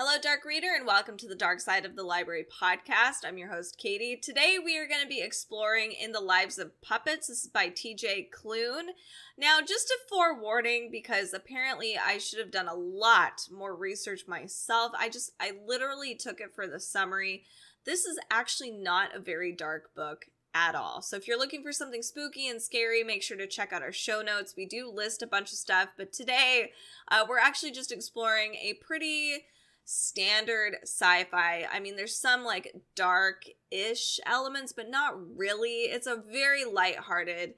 Hello, Dark Reader, and welcome to the Dark Side of the Library podcast. I'm your host, Katie. Today, we are going to be exploring In the Lives of Puppets. This is by TJ Klune. Now, just a forewarning, because apparently I should have done a lot more research myself. I literally took it for the summary. This is actually not a very dark book at all. So if you're looking for something spooky and scary, make sure to check out our show notes. We do list a bunch of stuff, but today we're actually just exploring a pretty standard sci-fi. I mean, there's some like dark-ish elements, but not really. It's a very lighthearted,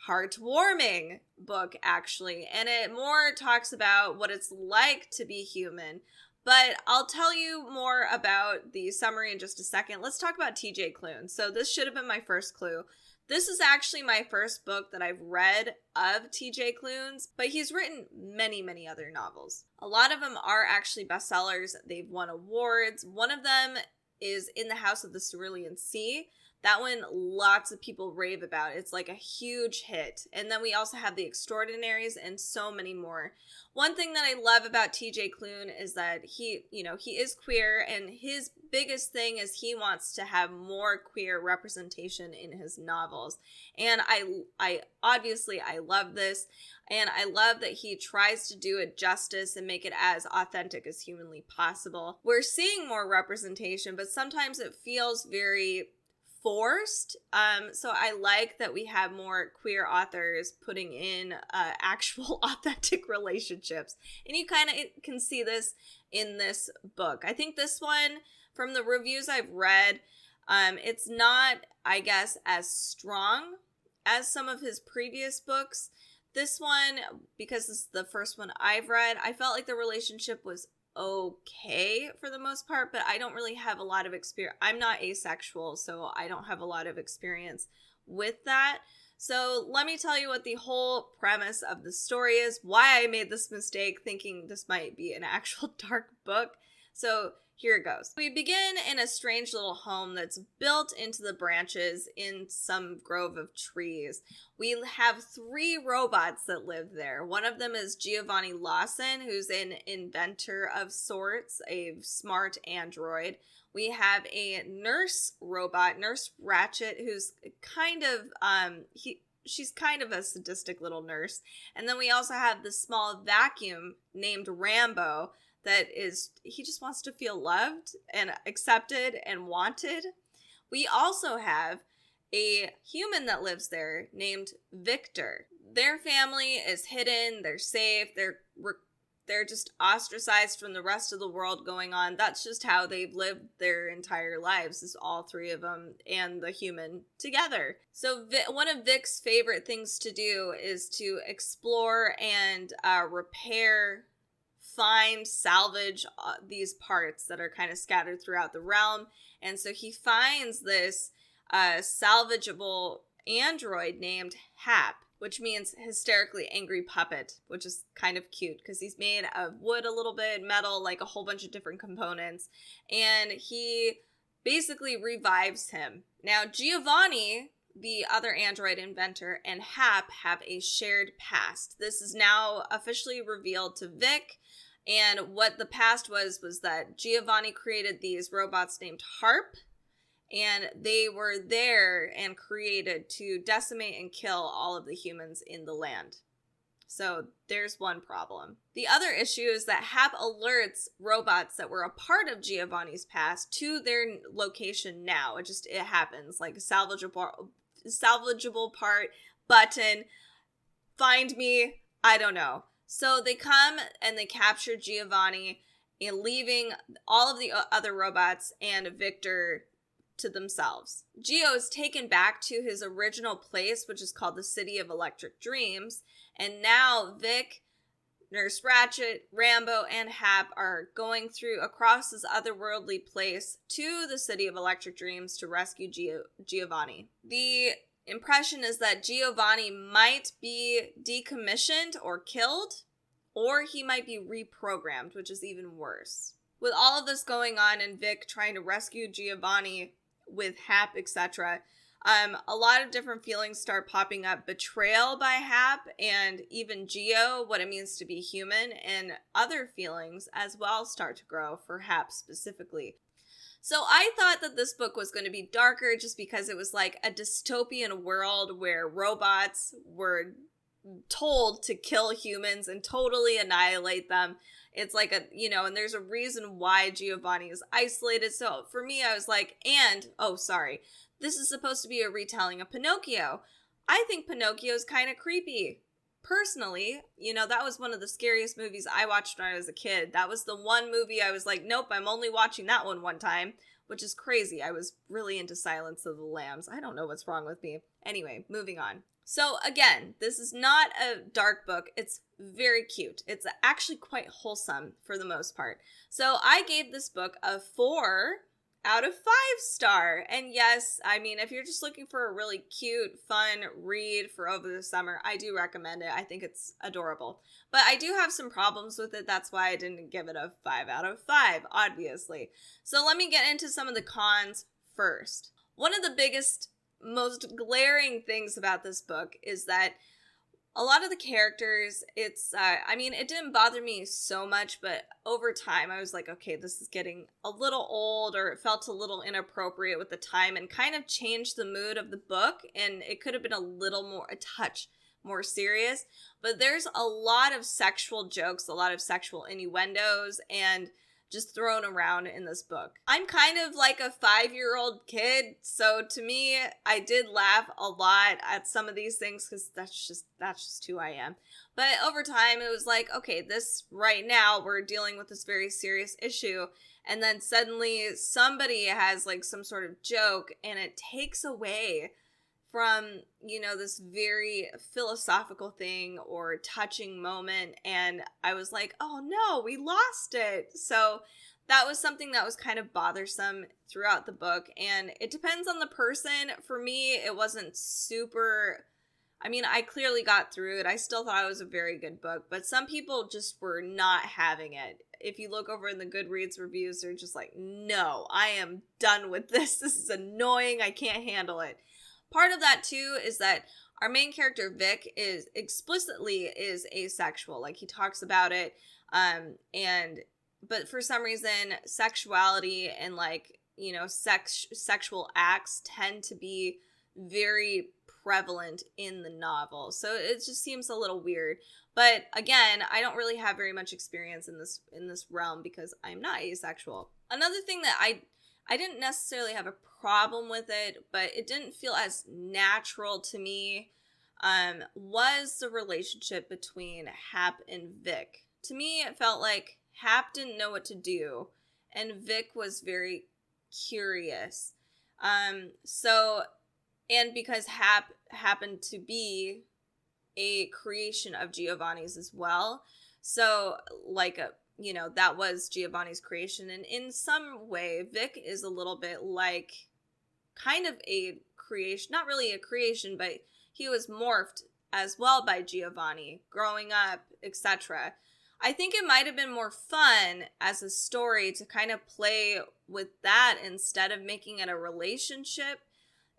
heartwarming book, actually, and it more talks about what it's like to be human. But I'll tell you more about the summary in just a second. Let's talk about TJ Klune. So this should have been my first clue. This is actually my first book that I've read of TJ Klune's, but he's written many, many other novels. A lot of them are actually bestsellers. They've won awards. One of them is In the House of the Cerulean Sea. That one, lots of people rave about. It's like a huge hit. And then we also have The Extraordinaries and so many more. One thing that I love about TJ Klune is that he is queer, and his biggest thing is he wants to have more queer representation in his novels. And I obviously love this, and I love that he tries to do it justice and make it as authentic as humanly possible. We're seeing more representation, but sometimes it feels very forced. So I like that we have more queer authors putting in actual authentic relationships. And you kind of can see this in this book. I think this one, from the reviews I've read, it's not, I guess, as strong as some of his previous books. This one, because this is the first one I've read, I felt like the relationship was okay for the most part, but I don't really have a lot of experience. I'm not asexual, so I don't have a lot of experience with that. So let me tell you what the whole premise of the story is, why I made this mistake thinking this might be an actual dark book. So here it goes. We begin in a strange little home that's built into the branches in some grove of trees. We have 3 robots that live there. One of them is Giovanni Lawson, who's an inventor of sorts, a smart android. We have a nurse robot, Nurse Ratchet, who's kind of, she's kind of a sadistic little nurse. And then we also have this small vacuum named Rambo, he just wants to feel loved and accepted and wanted. We also have a human that lives there named Victor. Their family is hidden, they're safe, they're just ostracized from the rest of the world going on. That's just how they've lived their entire lives, is all 3 of them and the human together. So one of Vic's favorite things to do is to explore and salvage these parts that are kind of scattered throughout the realm. And so he finds this salvageable android named Hap, which means hysterically angry puppet, which is kind of cute because he's made of wood a little bit, metal, like a whole bunch of different components. And he basically revives him. Now, Giovanni, the other android inventor, and Hap have a shared past. This is now officially revealed to Vic. And what the past was that Giovanni created these robots named Harp, and they were there and created to decimate and kill all of the humans in the land. So there's one problem. The other issue is that Hap alerts robots that were a part of Giovanni's past to their location now. It happens, like a salvageable part, button, find me, I don't know. So they come and they capture Giovanni, and leaving all of the other robots and Victor to themselves. Gio is taken back to his original place, which is called the City of Electric Dreams. And now Vic, Nurse Ratchet, Rambo, and Hap are going across this otherworldly place to the City of Electric Dreams to rescue Giovanni. The impression is that Giovanni might be decommissioned or killed, or he might be reprogrammed, which is even worse. With all of this going on and Vic trying to rescue Giovanni with Hap, etc., A lot of different feelings start popping up. Betrayal by Hap, and even Geo, what it means to be human, and other feelings as well start to grow for Hap specifically. So I thought that this book was going to be darker just because it was like a dystopian world where robots were told to kill humans and totally annihilate them. It's like and there's a reason why Giovanni is isolated. So for me, I was like, this is supposed to be a retelling of Pinocchio. I think Pinocchio is kind of creepy. Personally, that was one of the scariest movies I watched when I was a kid. That was the one movie I was like, nope, I'm only watching that one time, which is crazy. I was really into Silence of the Lambs. I don't know what's wrong with me. Anyway, moving on. So again, this is not a dark book. It's very cute. It's actually quite wholesome for the most part. So I gave this book a 4 out of 5 star. And yes, I mean, if you're just looking for a really cute, fun read for over the summer, I do recommend it. I think it's adorable. But I do have some problems with it. That's why I didn't give it a 5 out of 5, obviously. So let me get into some of the cons first. One of the biggest, most glaring things about this book is that a lot of the characters, it didn't bother me so much, but over time I was like, okay, this is getting a little old, or it felt a little inappropriate with the time and kind of changed the mood of the book, and it could have been a touch more serious. But there's a lot of sexual jokes, a lot of sexual innuendos, and just thrown around in this book. I'm kind of like a 5-year-old kid, so to me, I did laugh a lot at some of these things because that's just who I am. But over time, it was like, okay, this right now, we're dealing with this very serious issue, and then suddenly somebody has like some sort of joke, and it takes away from, this very philosophical thing or touching moment. And I was like, oh no, we lost it. So that was something that was kind of bothersome throughout the book. And it depends on the person. For me, it wasn't super, I clearly got through it. I still thought it was a very good book, but some people just were not having it. If you look over in the Goodreads reviews, they're just like, no, I am done with this. This is annoying. I can't handle it. Part of that too is that our main character Vic is explicitly asexual. Like, he talks about it, but for some reason sexuality and sexual acts tend to be very prevalent in the novel. So it just seems a little weird. But again, I don't really have very much experience in this realm because I'm not asexual. Another thing that I didn't necessarily have a problem with it, but it didn't feel as natural to me, was the relationship between Hap and Vic. To me, it felt like Hap didn't know what to do, and Vic was very curious. And because Hap happened to be a creation of Giovanni's as well, so that was Giovanni's creation. And in some way, Vic is a little bit like kind of a creation, not really a creation, but he was morphed as well by Giovanni growing up, etc. I think it might have been more fun as a story to kind of play with that instead of making it a relationship,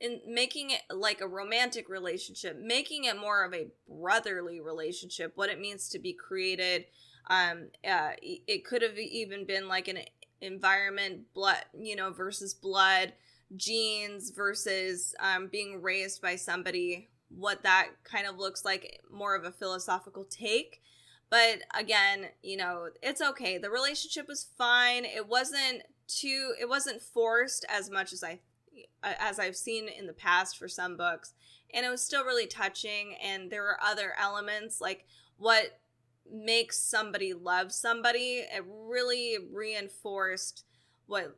and making it like a romantic relationship, making it more of a brotherly relationship, what it means to be created. It could have even been like an environment, blood, versus blood, genes versus being raised by somebody, what that kind of looks like, more of a philosophical take. But again, it's okay. The relationship was fine. It wasn't forced as much as I've seen in the past for some books, and it was still really touching. And there were other elements, like what makes somebody love somebody. It really reinforced what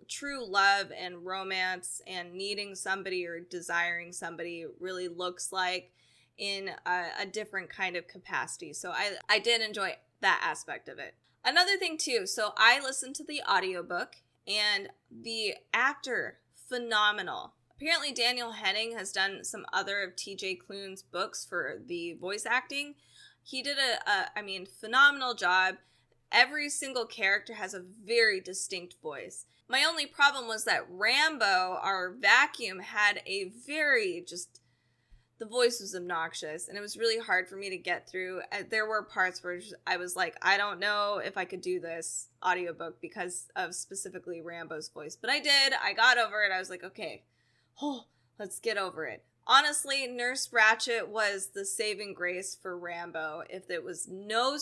true love and romance and needing somebody or desiring somebody really looks like in a different kind of capacity. So I did enjoy that aspect of it. Another thing too, so I listened to the audiobook, and the actor, phenomenal. Apparently Daniel Henning has done some other of TJ Klune's books for the voice acting. He did a phenomenal job. every single character has a very distinct voice. My only problem was that Rambo, our vacuum, had a very the voice was obnoxious, and it was really hard for me to get through. There were parts where I was like, I don't know if I could do this audiobook because of specifically Rambo's voice. But I did. I got over it. I was like, okay, let's get over it. Honestly, Nurse Ratched was the saving grace for Rambo. If there was no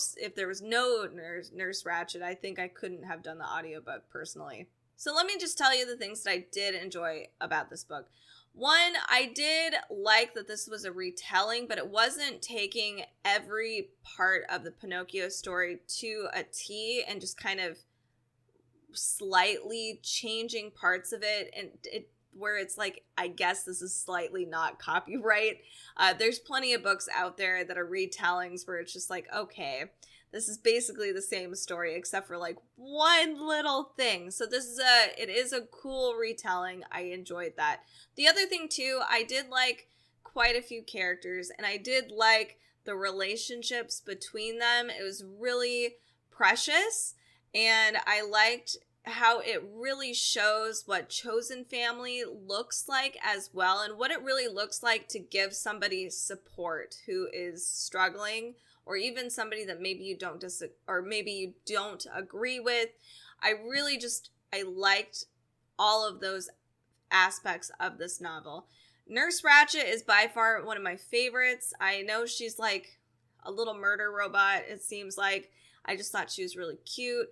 Nurse Ratched, I think I couldn't have done the audiobook personally. So let me just tell you the things that I did enjoy about this book. One, I did like that this was a retelling, but it wasn't taking every part of the Pinocchio story to a T and just kind of slightly changing parts of it, and where it's like, I guess this is slightly not copyright. There's plenty of books out there that are retellings where it's just like, okay, this is basically the same story except for like one little thing. So it is a cool retelling. I enjoyed that. The other thing too, I did like quite a few characters, and I did like the relationships between them. It was really precious, and I liked how it really shows what chosen family looks like as well, and what it really looks like to give somebody support who is struggling, or even somebody that maybe you don't agree with. I liked all of those aspects of this novel. Nurse Ratched is by far one of my favorites. I know she's like a little murder robot, it seems like. I just thought she was really cute.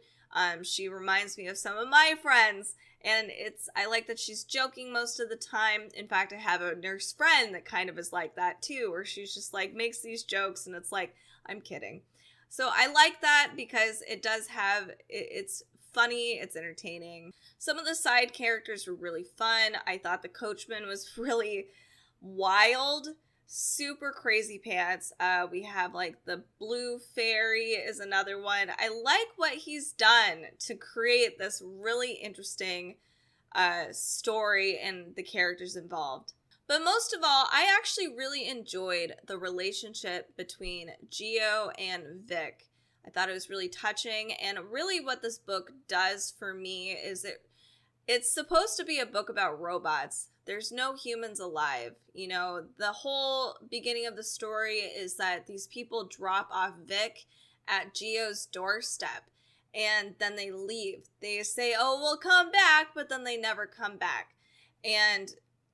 She reminds me of some of my friends, and I like that she's joking most of the time. In fact, I have a nurse friend that kind of is like that too, where she's just like makes these jokes and it's like, I'm kidding. So I like that because it's funny, it's entertaining. Some of the side characters were really fun. I thought the coachman was really wild, super crazy pants. We have like the blue fairy is another one. I like what he's done to create this really interesting story and the characters involved. But most of all, I actually really enjoyed the relationship between Geo and Vic. I thought it was really touching, and really what this book does for me is it's supposed to be a book about robots. There's no humans alive. You know, the whole beginning of the story is that these people drop off Vic at Geo's doorstep, and then they leave. They say, oh, we'll come back, but then they never come back. And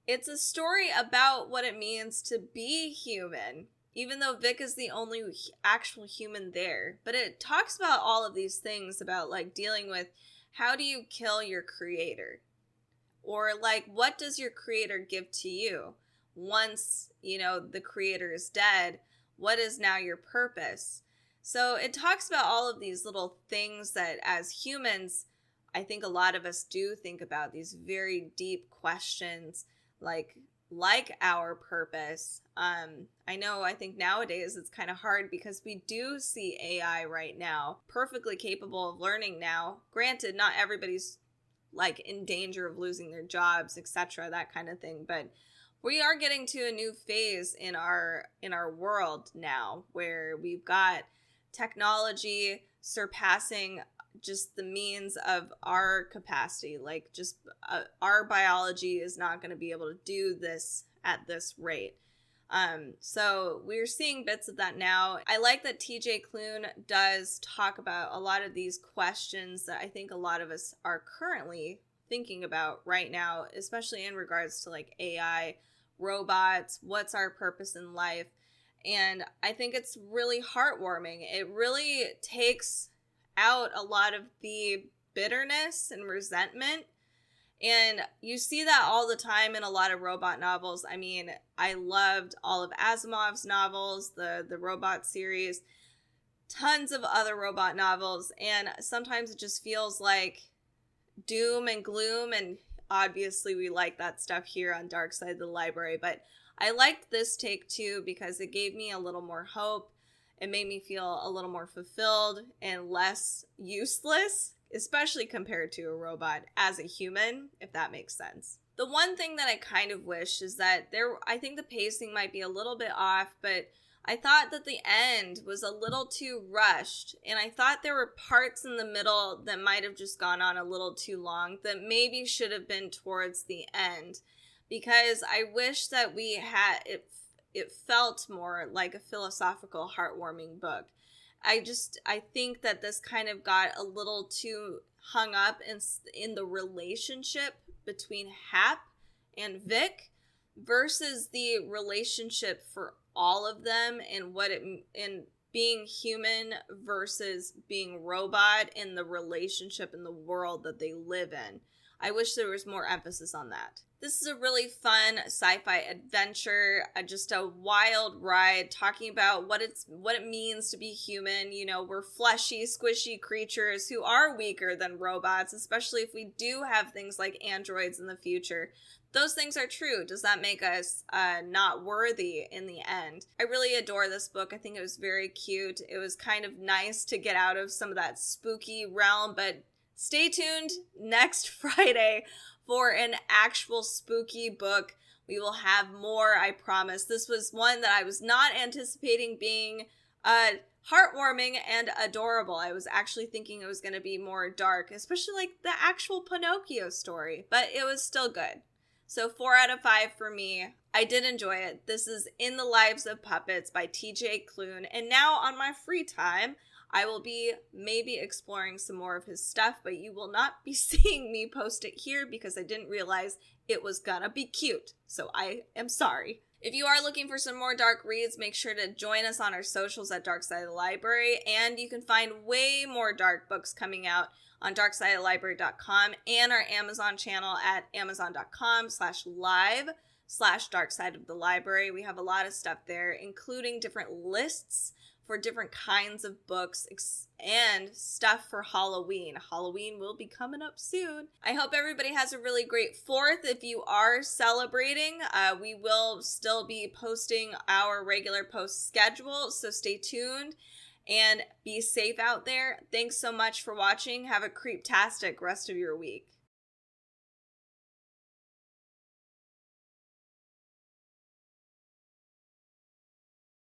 it's a story about what it means to be human, even though Vic is the only actual human there. But it talks about all of these things about like dealing with, how do you kill your creator? Or like, what does your creator give to you? Once, the creator is dead, what is now your purpose? So it talks about all of these little things that as humans, I think a lot of us do think about, these very deep questions, like our purpose. I think nowadays it's kind of hard because we do see AI right now perfectly capable of learning now. Granted, not everybody's like in danger of losing their jobs, etc., that kind of thing, but we are getting to a new phase in our world now where we've got technology surpassing just the means of our capacity. Like just our biology is not going to be able to do this at this rate. So we're seeing bits of that now. I like that TJ Klune does talk about a lot of these questions that I think a lot of us are currently thinking about right now, especially in regards to like AI, robots, what's our purpose in life. And I think it's really heartwarming. It really takes out a lot of the bitterness and resentment. And you see that all the time in a lot of robot novels. I mean, I loved all of Asimov's novels, the robot series, tons of other robot novels. And sometimes it just feels like doom and gloom. And obviously we like that stuff here on Dark Side of the Library. But I liked this take too because it gave me a little more hope. It made me feel a little more fulfilled and less useless, especially compared to a robot as a human, if that makes sense. The one thing that I kind of wish is that I think the pacing might be a little bit off, but I thought that the end was a little too rushed, and I thought there were parts in the middle that might have just gone on a little too long that maybe should have been towards the end, because I wish that we had it felt more like a philosophical, heartwarming book. I think that this kind of got a little too hung up in the relationship between Hap and Vic versus the relationship for all of them, and being human versus being robot, and the relationship in the world that they live in. I wish there was more emphasis on that. This is a really fun sci-fi adventure, just a wild ride talking about what it means to be human. You know, we're fleshy, squishy creatures who are weaker than robots, especially if we do have things like androids in the future. Those things are true. Does that make us not worthy in the end? I really adore this book. I think it was very cute. It was kind of nice to get out of some of that spooky realm, but stay tuned next Friday for an actual spooky book. We will have more, I promise. This was one that I was not anticipating being heartwarming and adorable. I was actually thinking it was going to be more dark, especially like the actual Pinocchio story, but it was still good. So 4 out of 5 for me. I did enjoy it. This is In the Lives of Puppets by TJ Klune. And now on my free time, I will be maybe exploring some more of his stuff, but you will not be seeing me post it here because I didn't realize it was gonna be cute. So I am sorry. If you are looking for some more dark reads, make sure to join us on our socials at Dark Side of the Library, and you can find way more dark books coming out on darksideofthelibrary.com and our Amazon channel at amazon.com/live/darksideofthelibrary. We have a lot of stuff there, including different lists for different kinds of books and stuff for Halloween. Halloween will be coming up soon. I hope everybody has a really great 4th. If you are celebrating, we will still be posting our regular post schedule, so stay tuned and be safe out there. Thanks so much for watching. Have a creeptastic rest of your week.